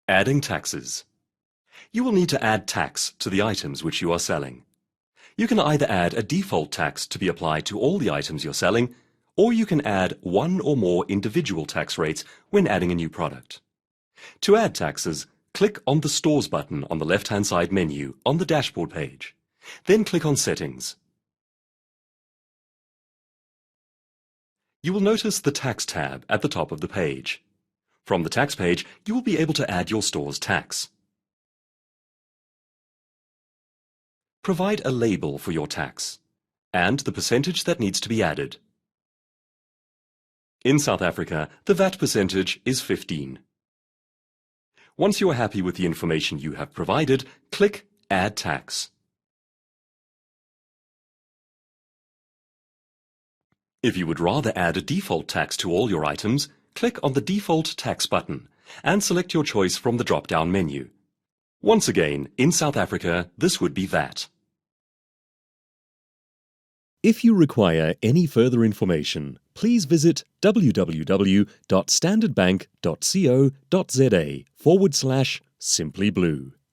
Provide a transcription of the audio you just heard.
Adding taxes. You will need to add tax to the items which you are selling. You can either add a default tax to be applied to all the items you're selling, or you can add one or more individual tax rates when adding a new product. To add taxes, click on the Stores button on the left-hand side menu on the dashboard page. Then click on Settings. You will notice the Tax tab at the top of the page. From the Tax page, you will be able to add your store's tax. Provide a label for your tax and the percentage that needs to be added. In South Africa, the VAT percentage is 15%. Once you are happy with the information you have provided, click Add Tax. If you would rather add a default tax to all your items, click on the Default Tax button and select your choice from the drop-down menu. Once again, in South Africa, this would be VAT. If you require any further information, please visit www.standardbank.co.za/SimplyBlu.